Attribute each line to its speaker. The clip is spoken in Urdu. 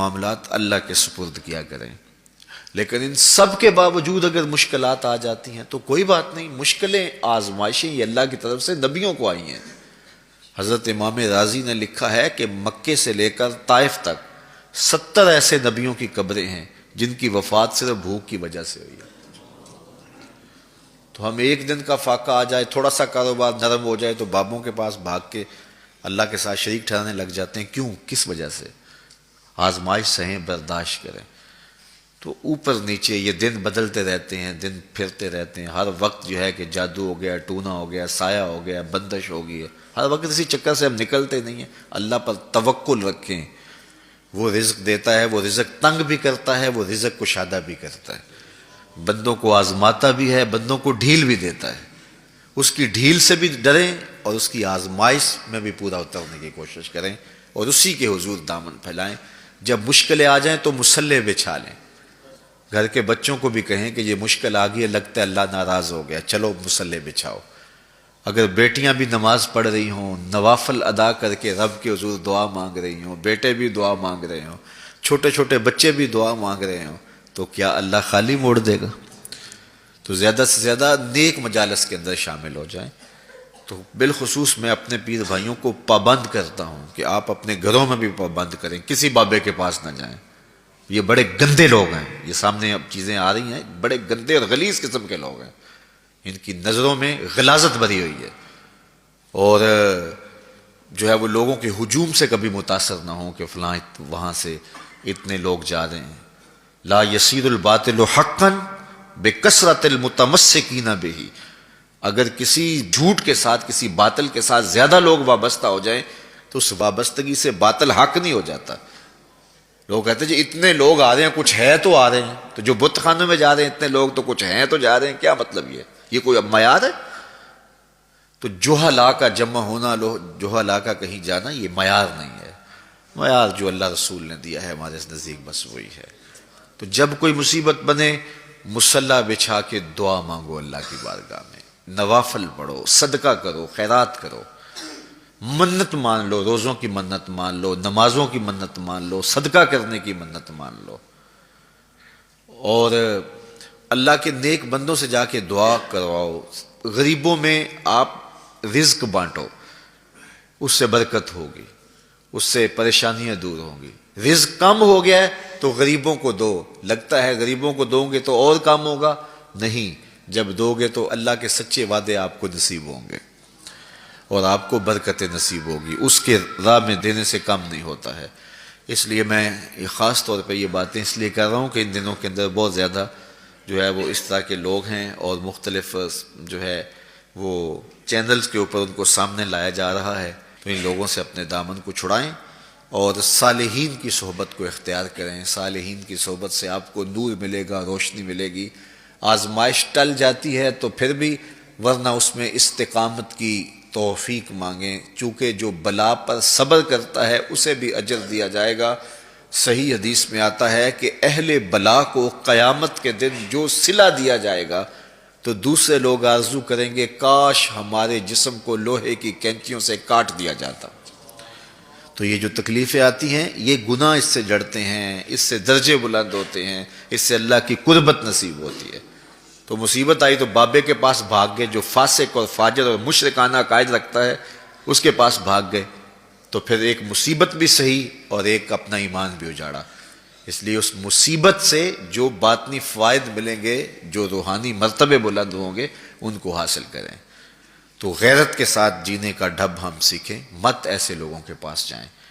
Speaker 1: معاملات اللہ کے سپرد کیا کریں. لیکن ان سب کے باوجود اگر مشکلات آ جاتی ہیں تو کوئی بات نہیں، مشکلیں آزمائشیں یہ اللہ کی طرف سے نبیوں کو آئی ہیں. حضرت امام رازی نے لکھا ہے کہ مکے سے لے کر طائف تک 70 ایسے نبیوں کی قبریں ہیں جن کی وفات صرف بھوک کی وجہ سے ہوئی ہے. تو ہم ایک دن کا فاقہ آ جائے، تھوڑا سا کاروبار نرم ہو جائے تو بابوں کے پاس بھاگ کے اللہ کے ساتھ شریک ٹھہرانے لگ جاتے ہیں. کیوں؟ کس وجہ سے؟ آزمائش سہیں، برداشت کریں. تو اوپر نیچے یہ دن بدلتے رہتے ہیں، دن پھرتے رہتے ہیں. ہر وقت جو ہے کہ جادو ہو گیا، ٹونا ہو گیا، سایہ ہو گیا، بندش ہو گئی ہے. ہر وقت اسی چکر سے ہم نکلتے نہیں ہیں. اللہ پر توکل رکھیں، وہ رزق دیتا ہے، وہ رزق تنگ بھی کرتا ہے، وہ رزق کشادہ بھی کرتا ہے. بندوں کو آزماتا بھی ہے، بندوں کو ڈھیل بھی دیتا ہے. اس کی ڈھیل سے بھی ڈریں اور اس کی آزمائش میں بھی پورا اترنے کی کوشش کریں اور اسی کے حضور دامن پھیلائیں. جب مشکلیں آ جائیں تو مصلح بچھا لیں. گھر کے بچوں کو بھی کہیں کہ یہ مشکل آ گئی ہے، لگتا ہے اللہ ناراض ہو گیا، چلو مصلح بچھاؤ. اگر بیٹیاں بھی نماز پڑھ رہی ہوں، نوافل ادا کر کے رب کے حضور دعا مانگ رہی ہوں، بیٹے بھی دعا مانگ رہے ہوں، چھوٹے چھوٹے بچے بھی دعا مانگ رہے ہوں، تو کیا اللہ خالی موڑ دے گا؟ تو زیادہ سے زیادہ نیک مجالس کے اندر شامل ہو جائیں. تو بالخصوص میں اپنے پیر بھائیوں کو پابند کرتا ہوں کہ آپ اپنے گھروں میں بھی پابند کریں، کسی بابے کے پاس نہ جائیں. یہ بڑے گندے لوگ ہیں، یہ سامنے اب چیزیں آ رہی ہیں، بڑے گندے اور غلیظ قسم کے لوگ ہیں. ان کی نظروں میں غلاظت بھری ہوئی ہے اور جو ہے وہ لوگوں کے ہجوم سے کبھی متاثر نہ ہوں کہ فلاں وہاں سے اتنے لوگ جا رہے ہیں. لا یسیر الباطل حقا بکثرت المتمسکین بہ. اگر کسی جھوٹ کے ساتھ، کسی باطل کے ساتھ زیادہ لوگ وابستہ ہو جائیں تو اس وابستگی سے باطل حق نہیں ہو جاتا. لوگ کہتے ہیں جی اتنے لوگ آ رہے ہیں، کچھ ہے تو آ رہے ہیں. تو جو بت خانوں میں جا رہے ہیں اتنے لوگ، تو کچھ ہیں تو جا رہے ہیں. کیا مطلب یہ کوئی اب معیار ہے؟ تو جہلا کا جمع ہونا، جہلا کا کہیں جانا، یہ معیار نہیں ہے. معیار جو اللہ رسول نے دیا ہے ہمارے نزدیک بس وہی ہے. تو جب کوئی مصیبت بنے، مصلی بچھا کے دعا مانگو اللہ کی بارگاہ میں، نوافل پڑھو، صدقہ کرو، خیرات کرو، منت مان لو، روزوں کی منت مان لو، نمازوں کی منت مان لو، صدقہ کرنے کی منت مان لو، اور اللہ کے نیک بندوں سے جا کے دعا کرواؤ. غریبوں میں آپ رزق بانٹو، اس سے برکت ہوگی، اس سے پریشانیاں دور ہوں گی. رزق کم ہو گیا ہے تو غریبوں کو دو. لگتا ہے غریبوں کو دو گے تو اور کم ہوگا، نہیں. جب دو گے تو اللہ کے سچے وعدے آپ کو نصیب ہوں گے اور آپ کو برکت نصیب ہوگی. اس کے راہ میں دینے سے کم نہیں ہوتا ہے. اس لیے میں خاص طور پہ یہ باتیں اس لیے کر رہا ہوں کہ ان دنوں کے اندر بہت زیادہ جو ہے وہ اس طرح کے لوگ ہیں اور مختلف جو ہے وہ چینلز کے اوپر ان کو سامنے لایا جا رہا ہے. تو ان لوگوں سے اپنے دامن کو چھڑائیں اور صالحین کی صحبت کو اختیار کریں. صالحین کی صحبت سے آپ کو نور ملے گا، روشنی ملے گی. آزمائش ٹل جاتی ہے تو پھر بھی، ورنہ اس میں استقامت کی توفیق مانگیں. چونکہ جو بلا پر صبر کرتا ہے اسے بھی اجر دیا جائے گا. صحیح حدیث میں آتا ہے کہ اہل بلا کو قیامت کے دن جو صلہ دیا جائے گا تو دوسرے لوگ آرزو کریں گے کاش ہمارے جسم کو لوہے کی کینچیوں سے کاٹ دیا جاتا. تو یہ جو تکلیفیں آتی ہیں یہ گناہ اس سے جڑتے ہیں، اس سے درجے بلند ہوتے ہیں، اس سے اللہ کی قربت نصیب ہوتی ہے. تو مصیبت آئی تو بابے کے پاس بھاگ گئے، جو فاسق اور فاجر اور مشرکانہ عقائد رکھتا ہے اس کے پاس بھاگ گئے. تو پھر ایک مصیبت بھی صحیح اور ایک اپنا ایمان بھی اجاڑا. اس لیے اس مصیبت سے جو باطنی فوائد ملیں گے، جو روحانی مرتبے بلند ہوں گے، ان کو حاصل کریں. تو غیرت کے ساتھ جینے کا ڈھب ہم سیکھیں، مت ایسے لوگوں کے پاس جائیں.